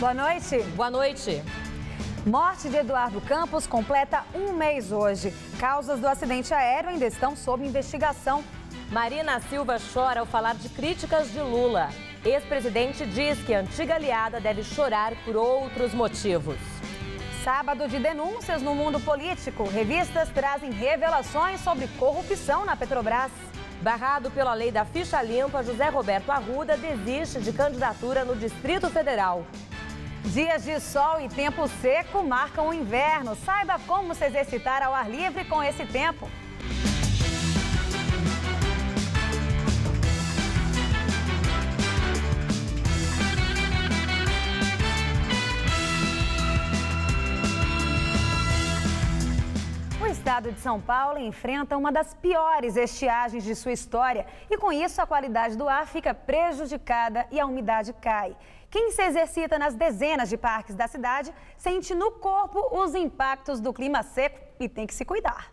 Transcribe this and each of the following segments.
Boa noite. Boa noite. Morte de Eduardo Campos completa um mês hoje. Causas do acidente aéreo ainda estão sob investigação. Marina Silva chora ao falar de críticas de Lula. Ex-presidente diz que a antiga aliada deve chorar por outros motivos. Sábado de denúncias no mundo político. Revistas trazem revelações sobre corrupção na Petrobras. Barrado pela lei da ficha limpa, José Roberto Arruda desiste de candidatura no Distrito Federal. Dias de sol e tempo seco marcam o inverno. Saiba como se exercitar ao ar livre com esse tempo. O estado de São Paulo enfrenta uma das piores estiagens de sua história e, com isso, a qualidade do ar fica prejudicada e a umidade cai. Quem se exercita nas dezenas de parques da cidade sente no corpo os impactos do clima seco e tem que se cuidar.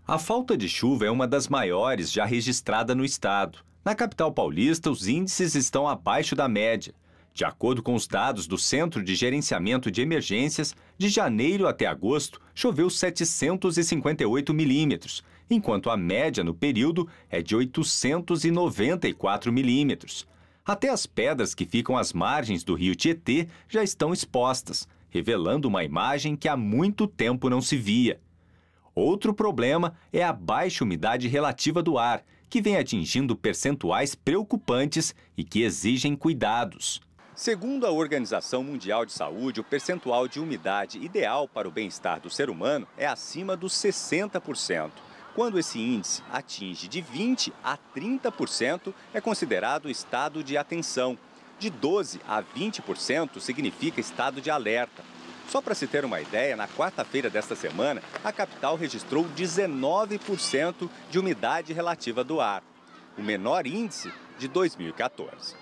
A falta de chuva é uma das maiores já registrada no estado. Na capital paulista, os índices estão abaixo da média. De acordo com os dados do Centro de Gerenciamento de Emergências, de janeiro até agosto, choveu 758 milímetros, enquanto a média no período é de 894 milímetros. Até as pedras que ficam às margens do rio Tietê já estão expostas, revelando uma imagem que há muito tempo não se via. Outro problema é a baixa umidade relativa do ar, que vem atingindo percentuais preocupantes e que exigem cuidados. Segundo a Organização Mundial de Saúde, o percentual de umidade ideal para o bem-estar do ser humano é acima dos 60%. Quando esse índice atinge de 20% a 30%, é considerado estado de atenção. De 12% a 20% significa estado de alerta. Só para se ter uma ideia, na quarta-feira desta semana, a capital registrou 19% de umidade relativa do ar, o menor índice de 2014.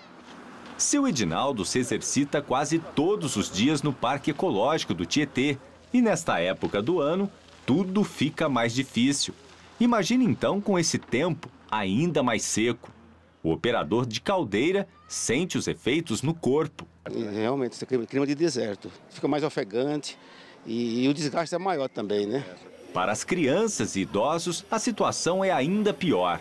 Seu Edinaldo se exercita quase todos os dias no Parque Ecológico do Tietê. E nesta época do ano, tudo fica mais difícil. Imagine então com esse tempo ainda mais seco. O operador de caldeira sente os efeitos no corpo. Realmente, esse clima de deserto. Fica mais ofegante e o desgaste é maior também, né? Para as crianças e idosos, a situação é ainda pior.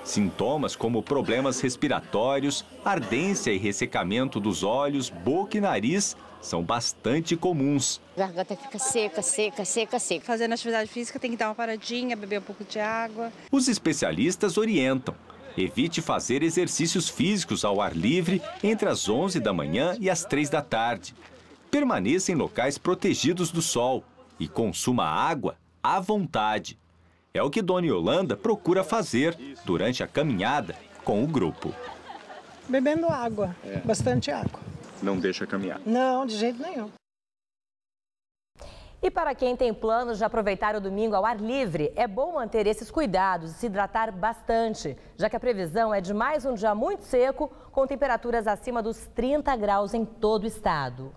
Sintomas como problemas respiratórios, ardência e ressecamento dos olhos, boca e nariz são bastante comuns. A garganta fica seca. Fazendo atividade física tem que dar uma paradinha, beber um pouco de água. Os especialistas orientam: evite fazer exercícios físicos ao ar livre entre as 11 da manhã e as 3 da tarde. Permaneça em locais protegidos do sol e consuma água à vontade. É o que Dona Yolanda procura fazer durante a caminhada com o grupo. Bebendo água, bastante água. Não deixa caminhar? Não, de jeito nenhum. E para quem tem planos de aproveitar o domingo ao ar livre, é bom manter esses cuidados e se hidratar bastante, já que a previsão é de mais um dia muito seco, com temperaturas acima dos 30 graus em todo o estado.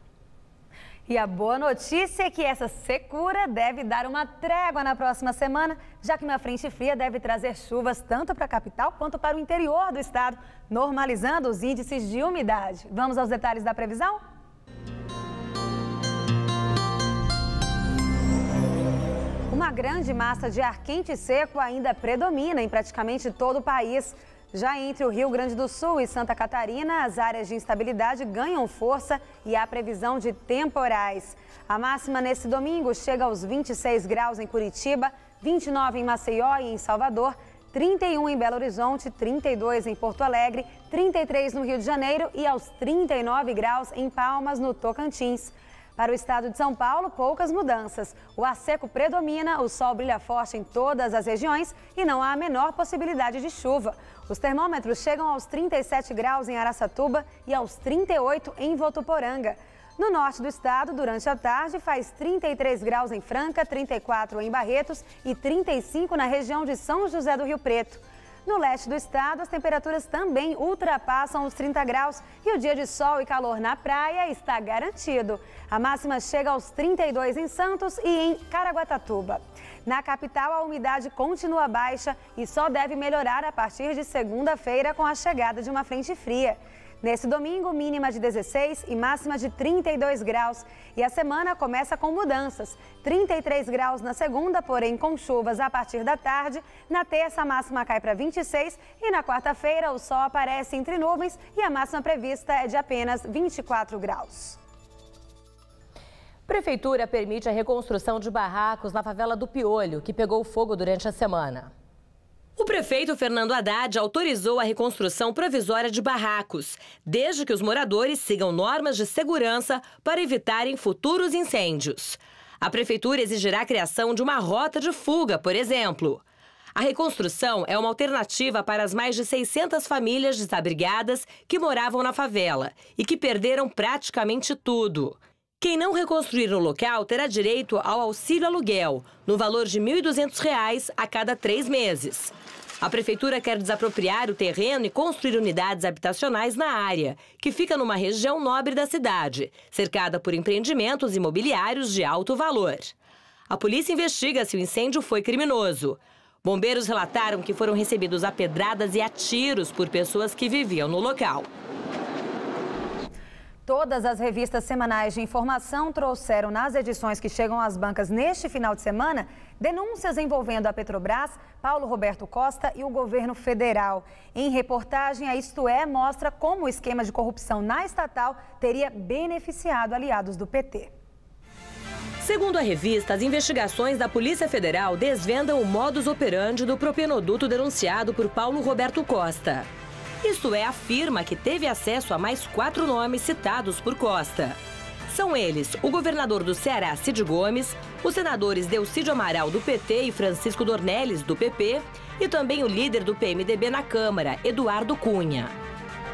E a boa notícia é que essa secura deve dar uma trégua na próxima semana, já que uma frente fria deve trazer chuvas tanto para a capital quanto para o interior do estado, normalizando os índices de umidade. Vamos aos detalhes da previsão? Uma grande massa de ar quente e seco ainda predomina em praticamente todo o país. Já entre o Rio Grande do Sul e Santa Catarina, as áreas de instabilidade ganham força e há previsão de temporais. A máxima nesse domingo chega aos 26 graus em Curitiba, 29 em Maceió e em Salvador, 31 em Belo Horizonte, 32 em Porto Alegre, 33 no Rio de Janeiro e aos 39 graus em Palmas, no Tocantins. Para o estado de São Paulo, poucas mudanças. O ar seco predomina, o sol brilha forte em todas as regiões e não há a menor possibilidade de chuva. Os termômetros chegam aos 37 graus em Araçatuba e aos 38 em Votuporanga. No norte do estado, durante a tarde, faz 33 graus em Franca, 34 em Barretos e 35 na região de São José do Rio Preto. No leste do estado, as temperaturas também ultrapassam os 30 graus e o dia de sol e calor na praia está garantido. A máxima chega aos 32 em Santos e em Caraguatatuba. Na capital, a umidade continua baixa e só deve melhorar a partir de segunda-feira com a chegada de uma frente fria. Nesse domingo, mínima de 16 e máxima de 32 graus. E a semana começa com mudanças. 33 graus na segunda, porém com chuvas a partir da tarde. Na terça, a máxima cai para 26 e na quarta-feira o sol aparece entre nuvens e a máxima prevista é de apenas 24 graus. Prefeitura permite a reconstrução de barracos na favela do Piolho, que pegou fogo durante a semana. O prefeito Fernando Haddad autorizou a reconstrução provisória de barracos, desde que os moradores sigam normas de segurança para evitarem futuros incêndios. A prefeitura exigirá a criação de uma rota de fuga, por exemplo. A reconstrução é uma alternativa para as mais de 600 famílias desabrigadas que moravam na favela e que perderam praticamente tudo. Quem não reconstruir o local terá direito ao auxílio aluguel, no valor de R$ 1.200 a cada 3 meses. A prefeitura quer desapropriar o terreno e construir unidades habitacionais na área, que fica numa região nobre da cidade, cercada por empreendimentos imobiliários de alto valor. A polícia investiga se o incêndio foi criminoso. Bombeiros relataram que foram recebidos a pedradas e a tiros por pessoas que viviam no local. Todas as revistas semanais de informação trouxeram nas edições que chegam às bancas neste final de semana denúncias envolvendo a Petrobras, Paulo Roberto Costa e o governo federal. Em reportagem, a Isto É mostra como o esquema de corrupção na estatal teria beneficiado aliados do PT. Segundo a revista, as investigações da Polícia Federal desvendam o modus operandi do propenoduto denunciado por Paulo Roberto Costa. Isto É afirma que teve acesso a mais 4 nomes citados por Costa. São eles o governador do Ceará, Cid Gomes, os senadores Delcídio Amaral, do PT, e Francisco Dornelles, do PP, e também o líder do PMDB na Câmara, Eduardo Cunha.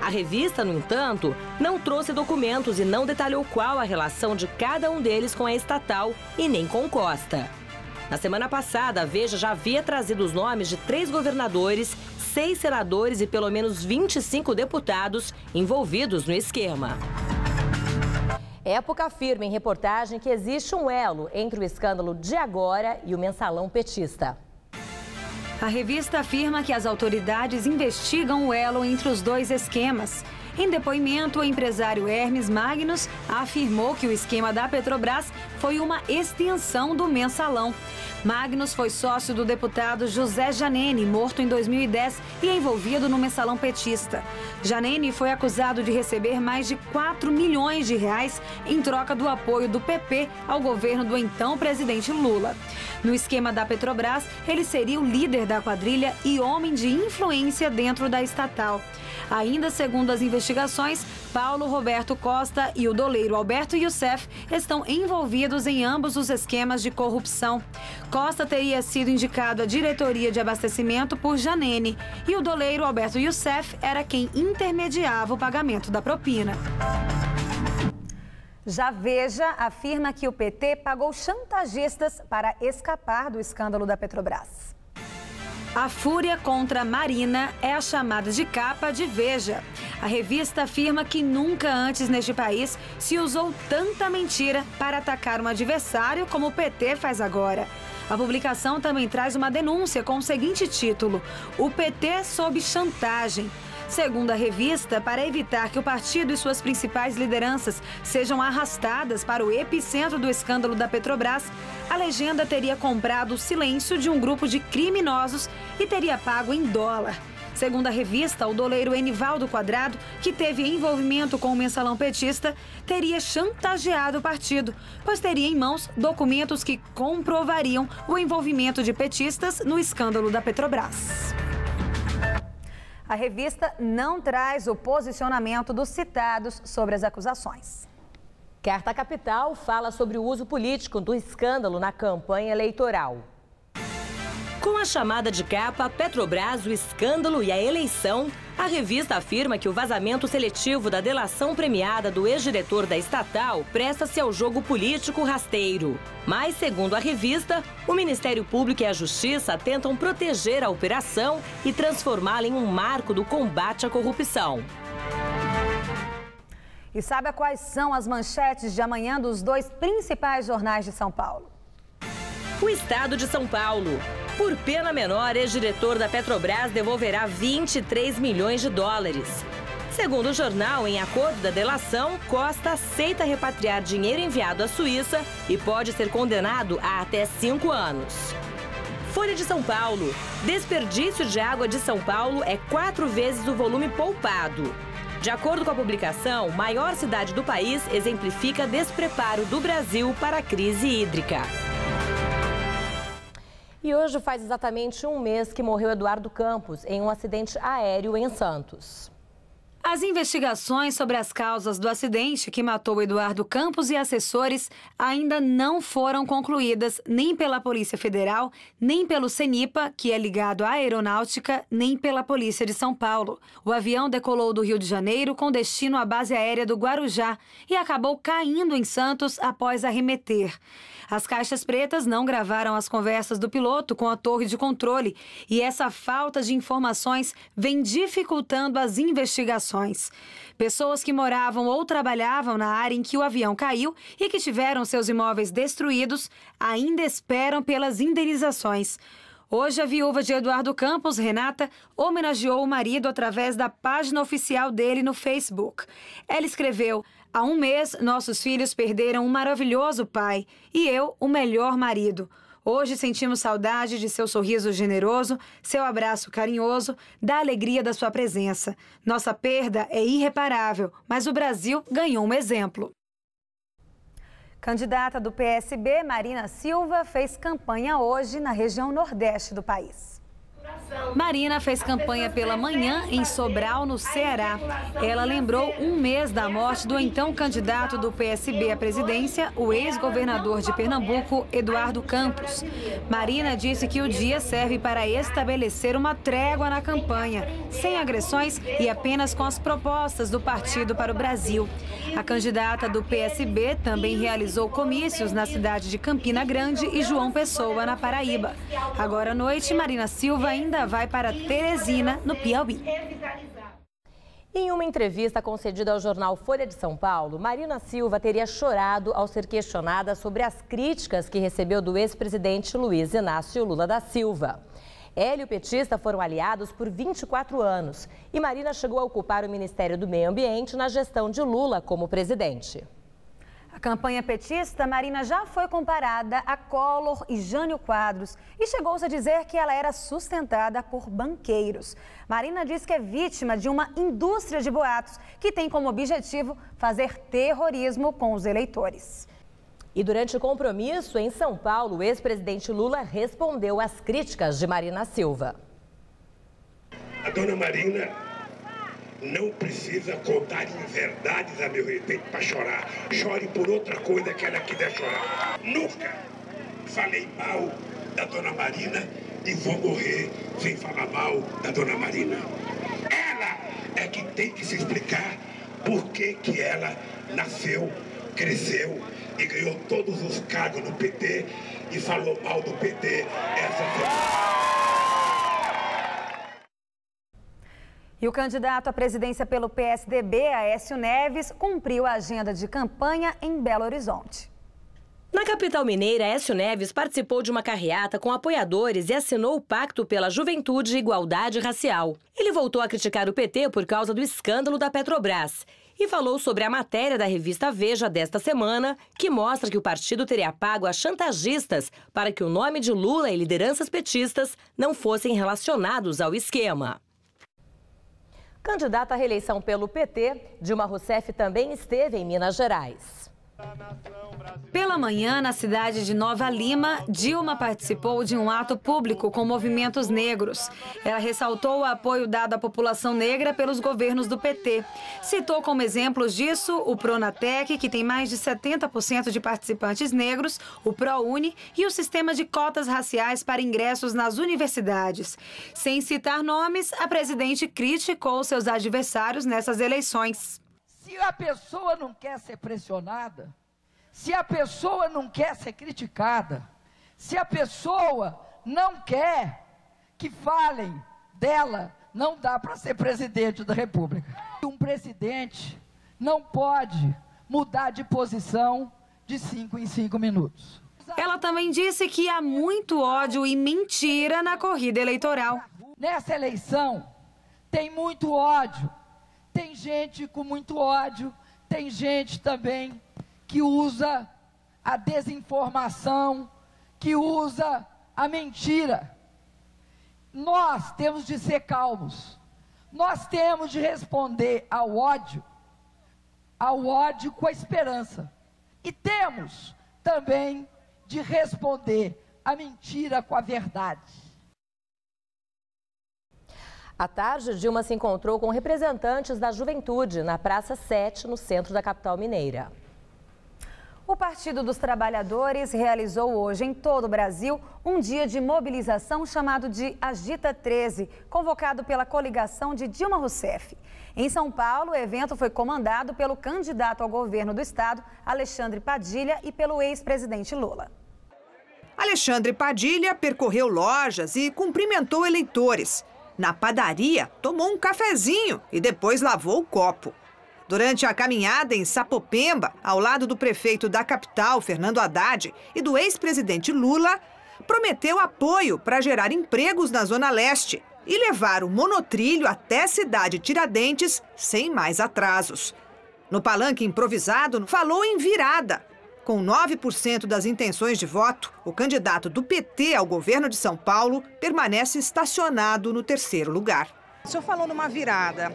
A revista, no entanto, não trouxe documentos e não detalhou qual a relação de cada um deles com a estatal e nem com Costa. Na semana passada, a Veja já havia trazido os nomes de 3 governadores, 6 senadores e pelo menos 25 deputados envolvidos no esquema. Época afirma em reportagem que existe um elo entre o escândalo de agora e o mensalão petista. A revista afirma que as autoridades investigam o elo entre os dois esquemas. Em depoimento, o empresário Hermes Magnus afirmou que o esquema da Petrobras foi uma extensão do mensalão. Magnus foi sócio do deputado José Janene, morto em 2010 e envolvido no mensalão petista. Janene foi acusado de receber mais de 4 milhões de reais em troca do apoio do PP ao governo do então presidente Lula. No esquema da Petrobras, ele seria o líder da quadrilha e homem de influência dentro da estatal. Ainda segundo as investigações, Paulo Roberto Costa e o doleiro Alberto Youssef estão envolvidos em ambos os esquemas de corrupção. Costa teria sido indicado à diretoria de abastecimento por Janene e o doleiro Alberto Youssef era quem intermediava o pagamento da propina. Já Veja afirma que o PT pagou chantagistas para escapar do escândalo da Petrobras. A fúria contra Marina é a chamada de capa de Veja. A revista afirma que nunca antes neste país se usou tanta mentira para atacar um adversário como o PT faz agora. A publicação também traz uma denúncia com o seguinte título: O PT sob chantagem. Segundo a revista, para evitar que o partido e suas principais lideranças sejam arrastadas para o epicentro do escândalo da Petrobras, a legenda teria comprado o silêncio de um grupo de criminosos e teria pago em dólar. Segundo a revista, o doleiro Enivaldo Quadrado, que teve envolvimento com o mensalão petista, teria chantageado o partido, pois teria em mãos documentos que comprovariam o envolvimento de petistas no escândalo da Petrobras. A revista não traz o posicionamento dos citados sobre as acusações. Carta Capital fala sobre o uso político do escândalo na campanha eleitoral. Com a chamada de capa Petrobras, o escândalo e a eleição, a revista afirma que o vazamento seletivo da delação premiada do ex-diretor da estatal presta-se ao jogo político rasteiro. Mas, segundo a revista, o Ministério Público e a Justiça tentam proteger a operação e transformá-la em um marco do combate à corrupção. E sabe quais são as manchetes de amanhã dos 2 principais jornais de São Paulo? O Estado de São Paulo. Por pena menor, ex-diretor da Petrobras devolverá 23 milhões de dólares. Segundo o jornal, em acordo da delação, Costa aceita repatriar dinheiro enviado à Suíça e pode ser condenado a até 5 anos. Folha de São Paulo. Desperdício de água de São Paulo é 4 vezes o volume poupado. De acordo com a publicação, maior cidade do país exemplifica despreparo do Brasil para a crise hídrica. E hoje faz exatamente um mês que morreu Eduardo Campos em um acidente aéreo em Santos. As investigações sobre as causas do acidente que matou Eduardo Campos e assessores ainda não foram concluídas nem pela Polícia Federal, nem pelo CENIPA, que é ligado à aeronáutica, nem pela Polícia de São Paulo. O avião decolou do Rio de Janeiro com destino à base aérea do Guarujá e acabou caindo em Santos após arremeter. As caixas pretas não gravaram as conversas do piloto com a torre de controle e essa falta de informações vem dificultando as investigações. Pessoas que moravam ou trabalhavam na área em que o avião caiu e que tiveram seus imóveis destruídos ainda esperam pelas indenizações. Hoje, a viúva de Eduardo Campos, Renata, homenageou o marido através da página oficial dele no Facebook. Ela escreveu: "Há um mês, nossos filhos perderam um maravilhoso pai e eu, o melhor marido. Hoje sentimos saudade de seu sorriso generoso, seu abraço carinhoso, da alegria da sua presença. Nossa perda é irreparável, mas o Brasil ganhou um exemplo." Candidata do PSB, Marina Silva, fez campanha hoje na região nordeste do país. Marina fez campanha pela manhã em Sobral, no Ceará. Ela lembrou um mês da morte do então candidato do PSB à presidência, o ex-governador de Pernambuco, Eduardo Campos. Marina disse que o dia serve para estabelecer uma trégua na campanha, sem agressões e apenas com as propostas do partido para o Brasil. A candidata do PSB também realizou comícios na cidade de Campina Grande e João Pessoa, na Paraíba. Agora à noite, Marina Silva ainda vai para Teresina, no Piauí. Em uma entrevista concedida ao jornal Folha de São Paulo, Marina Silva teria chorado ao ser questionada sobre as críticas que recebeu do ex-presidente Luiz Inácio Lula da Silva. Ela e o petista foram aliados por 24 anos e Marina chegou a ocupar o Ministério do Meio Ambiente na gestão de Lula como presidente. A campanha petista, Marina já foi comparada a Collor e Jânio Quadros e chegou-se a dizer que ela era sustentada por banqueiros. Marina diz que é vítima de uma indústria de boatos que tem como objetivo fazer terrorismo com os eleitores. E durante o compromisso em São Paulo, o ex-presidente Lula respondeu às críticas de Marina Silva. A dona Marina não precisa contar inverdades a meu respeito para chorar. Chore por outra coisa que ela quiser chorar. Nunca falei mal da dona Marina e vou morrer sem falar mal da dona Marina. Ela é que tem que se explicar por que ela nasceu, cresceu e ganhou todos os cargos no PT e falou mal do PT essa semana. E o candidato à presidência pelo PSDB, Aécio Neves, cumpriu a agenda de campanha em Belo Horizonte. Na capital mineira, Aécio Neves participou de uma carreata com apoiadores e assinou o Pacto pela Juventude e Igualdade Racial. Ele voltou a criticar o PT por causa do escândalo da Petrobras e falou sobre a matéria da revista Veja desta semana, que mostra que o partido teria pago a chantagistas para que o nome de Lula e lideranças petistas não fossem relacionados ao esquema. Candidata à reeleição pelo PT, Dilma Rousseff também esteve em Minas Gerais. Pela manhã, na cidade de Nova Lima, Dilma participou de um ato público com movimentos negros. Ela ressaltou o apoio dado à população negra pelos governos do PT. Citou como exemplos disso o Pronatec, que tem mais de 70% de participantes negros, o ProUni e o sistema de cotas raciais para ingressos nas universidades. Sem citar nomes, a presidente criticou seus adversários nessas eleições. Se a pessoa não quer ser pressionada, se a pessoa não quer ser criticada, se a pessoa não quer que falem dela, não dá para ser presidente da República. Um presidente não pode mudar de posição de 5 em 5 minutos. Ela também disse que há muito ódio e mentira na corrida eleitoral. Nessa eleição tem muito ódio, tem gente com muito ódio, tem gente também que usa a desinformação, que usa a mentira. Nós temos de ser calmos, nós temos de responder ao ódio com a esperança. E temos também de responder à mentira com a verdade. À tarde, Dilma se encontrou com representantes da juventude na Praça 7, no centro da capital mineira. O Partido dos Trabalhadores realizou hoje em todo o Brasil um dia de mobilização chamado de Agita 13, convocado pela coligação de Dilma Rousseff. Em São Paulo, o evento foi comandado pelo candidato ao governo do estado, Alexandre Padilha, e pelo ex-presidente Lula. Alexandre Padilha percorreu lojas e cumprimentou eleitores. Na padaria, tomou um cafezinho e depois lavou o copo. Durante a caminhada em Sapopemba, ao lado do prefeito da capital, Fernando Haddad, e do ex-presidente Lula, prometeu apoio para gerar empregos na Zona Leste e levar o monotrilho até a cidade Tiradentes sem mais atrasos. No palanque improvisado, falou em virada. Com 9% das intenções de voto, o candidato do PT ao governo de São Paulo permanece estacionado no terceiro lugar. O senhor falou numa virada.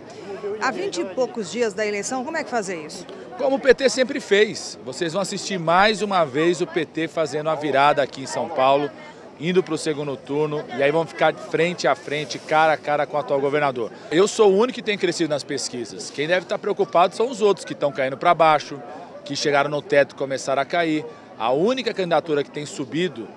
Há 20 e poucos dias da eleição, como é que fazer isso? Como o PT sempre fez. Vocês vão assistir mais uma vez o PT fazendo a virada aqui em São Paulo, indo para o segundo turno, e aí vão ficar frente a frente, cara a cara com o atual governador. Eu sou o único que tem crescido nas pesquisas. Quem deve estar preocupado são os outros que estão caindo para baixo, que chegaram no teto e começaram a cair. A única candidatura que tem subido,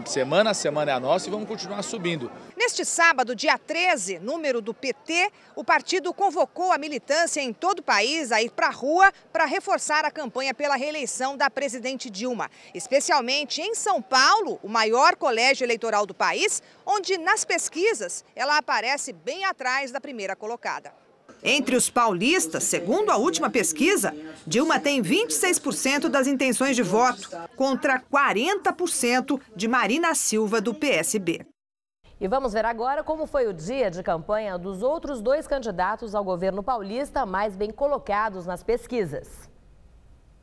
semana a semana, é a nossa, e vamos continuar subindo. Neste sábado, dia 13, número do PT, o partido convocou a militância em todo o país a ir para a rua para reforçar a campanha pela reeleição da presidente Dilma. Especialmente em São Paulo, o maior colégio eleitoral do país, onde nas pesquisas ela aparece bem atrás da primeira colocada. Entre os paulistas, segundo a última pesquisa, Dilma tem 26% das intenções de voto, contra 40% de Marina Silva, do PSB. E vamos ver agora como foi o dia de campanha dos outros dois candidatos ao governo paulista mais bem colocados nas pesquisas.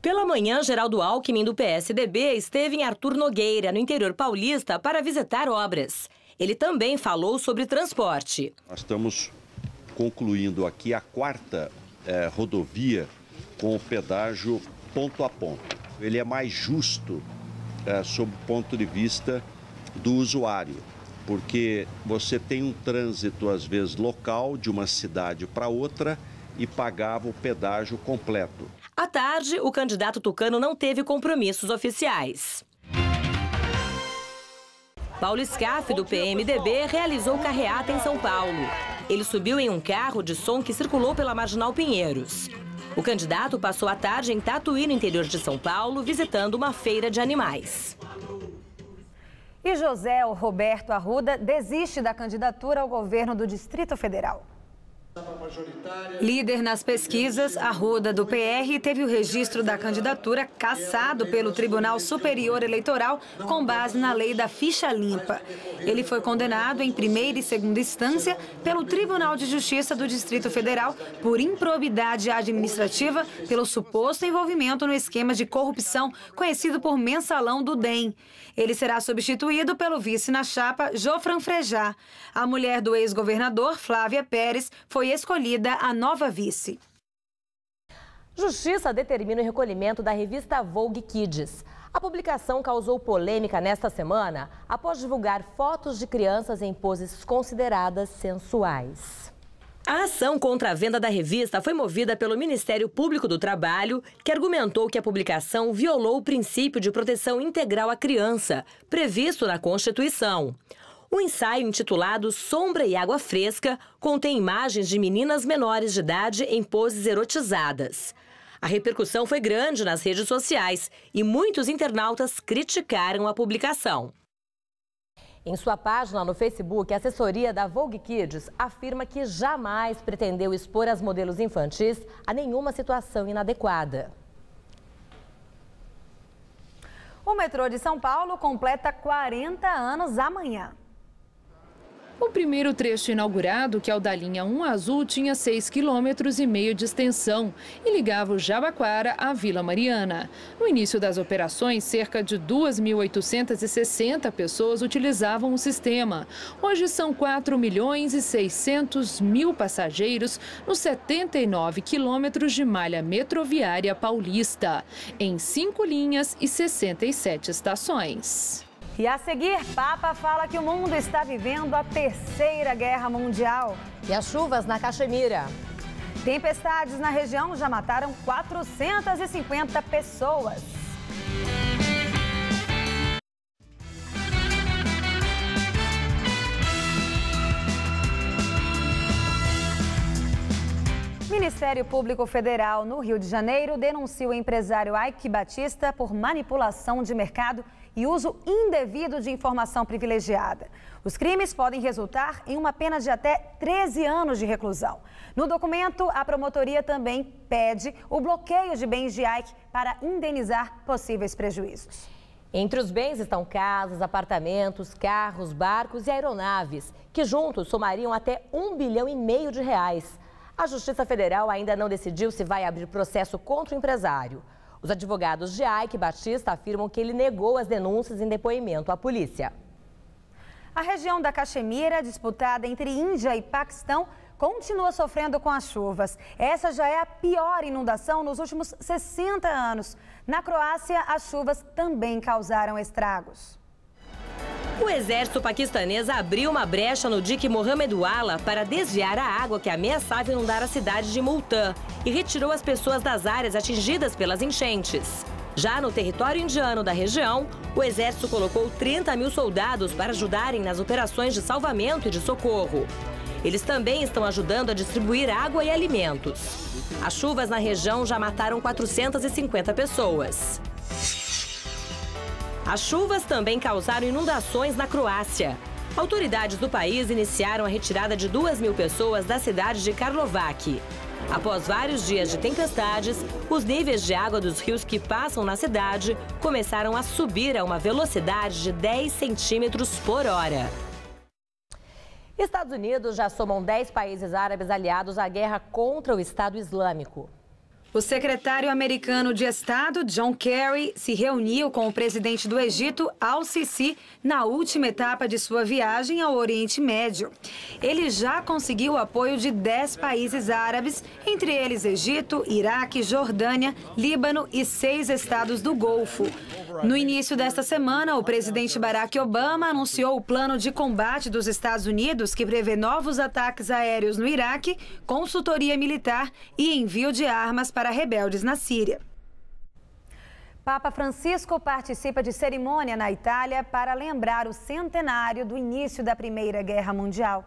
Pela manhã, Geraldo Alckmin, do PSDB, esteve em Arthur Nogueira, no interior paulista, para visitar obras. Ele também falou sobre transporte. Nós estamos concluindo aqui a quarta rodovia com o pedágio ponto a ponto. Ele é mais justo sob o ponto de vista do usuário, porque você tem um trânsito, às vezes, local, de uma cidade para outra, e pagava o pedágio completo. À tarde, o candidato tucano não teve compromissos oficiais. Paulo Scaff, do PMDB, realizou carreata em São Paulo. Ele subiu em um carro de som que circulou pela Marginal Pinheiros. O candidato passou a tarde em Tatuí, no interior de São Paulo, visitando uma feira de animais. E José Roberto Arruda desiste da candidatura ao governo do Distrito Federal. Líder nas pesquisas, Arruda, do PR, teve o registro da candidatura cassado pelo Tribunal Superior Eleitoral com base na lei da ficha limpa. Ele foi condenado em primeira e segunda instância pelo Tribunal de Justiça do Distrito Federal por improbidade administrativa pelo suposto envolvimento no esquema de corrupção conhecido por mensalão do DEM. Ele será substituído pelo vice na chapa, Jofran Frejá. A mulher do ex-governador, Flávia Pérez, foi escolhida a nova vice. Justiça determina o recolhimento da revista Vogue Kids. A publicação causou polêmica nesta semana após divulgar fotos de crianças em poses consideradas sensuais. A ação contra a venda da revista foi movida pelo Ministério Público do Trabalho, que argumentou que a publicação violou o princípio de proteção integral à criança, previsto na Constituição. O ensaio, intitulado Sombra e Água Fresca, contém imagens de meninas menores de idade em poses erotizadas. A repercussão foi grande nas redes sociais e muitos internautas criticaram a publicação. Em sua página no Facebook, a assessoria da Vogue Kids afirma que jamais pretendeu expor as modelos infantis a nenhuma situação inadequada. O metrô de São Paulo completa 40 anos amanhã. O primeiro trecho inaugurado, que é o da linha 1 Azul, tinha 6,5 km de extensão e ligava o Jabaquara à Vila Mariana. No início das operações, cerca de 2.860 pessoas utilizavam o sistema. Hoje são 4.600.000 passageiros nos 79 quilômetros de malha metroviária paulista, em 5 linhas e 67 estações. E a seguir, Papa fala que o mundo está vivendo a Terceira Guerra Mundial. E as chuvas na Caxemira. Tempestades na região já mataram 450 pessoas. O Ministério Público Federal no Rio de Janeiro denuncia o empresário Eike Batista por manipulação de mercado e uso indevido de informação privilegiada. Os crimes podem resultar em uma pena de até 13 anos de reclusão. No documento, a promotoria também pede o bloqueio de bens de Eike para indenizar possíveis prejuízos. Entre os bens estão casas, apartamentos, carros, barcos e aeronaves, que juntos somariam até R$1,5 bilhão de reais. A Justiça Federal ainda não decidiu se vai abrir processo contra o empresário. Os advogados de Eike Batista afirmam que ele negou as denúncias em depoimento à polícia. A região da Caxemira, disputada entre Índia e Paquistão, continua sofrendo com as chuvas. Essa já é a pior inundação nos últimos 60 anos. Na Croácia, as chuvas também causaram estragos. O exército paquistanês abriu uma brecha no dique Mohammed Wala para desviar a água que ameaçava inundar a cidade de Multan e retirou as pessoas das áreas atingidas pelas enchentes. Já no território indiano da região, o exército colocou 30 mil soldados para ajudarem nas operações de salvamento e de socorro. Eles também estão ajudando a distribuir água e alimentos. As chuvas na região já mataram 450 pessoas. As chuvas também causaram inundações na Croácia. Autoridades do país iniciaram a retirada de 2.000 pessoas da cidade de Karlovac. Após vários dias de tempestades, os níveis de água dos rios que passam na cidade começaram a subir a uma velocidade de 10 centímetros por hora. Estados Unidos já somam 10 países árabes aliados à guerra contra o Estado Islâmico. O secretário americano de Estado, John Kerry, se reuniu com o presidente do Egito, Al-Sisi, na última etapa de sua viagem ao Oriente Médio. Ele já conseguiu o apoio de 10 países árabes, entre eles Egito, Iraque, Jordânia, Líbano e 6 estados do Golfo. No início desta semana, o presidente Barack Obama anunciou o plano de combate dos Estados Unidos, que prevê novos ataques aéreos no Iraque, consultoria militar e envio de armas para rebeldes na Síria. Papa Francisco participa de cerimônia na Itália para lembrar o centenário do início da Primeira Guerra Mundial.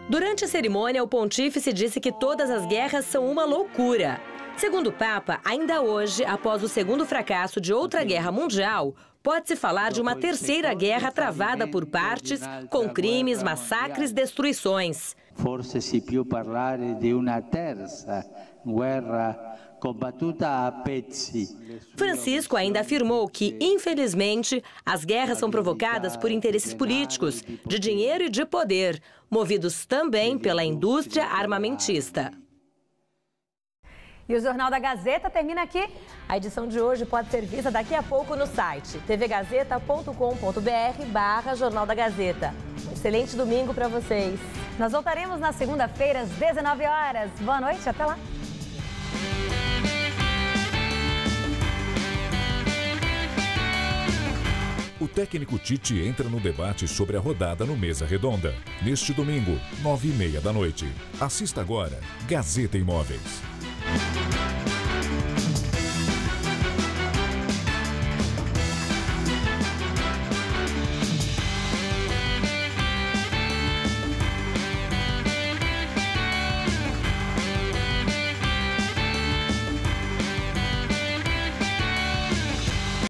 Durante a cerimônia, o pontífice disse que todas as guerras são uma loucura. Segundo o Papa, ainda hoje, após o segundo fracasso de outra guerra mundial, pode-se falar de uma terceira guerra travada por partes, com crimes, massacres, destruições. Forse si può parlare di una terza guerra combattuta a pezzi. Francisco ainda afirmou que, infelizmente, as guerras são provocadas por interesses políticos, de dinheiro e de poder, movidos também pela indústria armamentista. E o Jornal da Gazeta termina aqui. A edição de hoje pode ser vista daqui a pouco no site tvgazeta.com.br/Jornal da Gazeta. Excelente domingo para vocês. Nós voltaremos na segunda-feira às 19 horas. Boa noite, até lá. O técnico Tite entra no debate sobre a rodada no Mesa Redonda. Neste domingo, 9h30 da noite. Assista agora Gazeta Imóveis.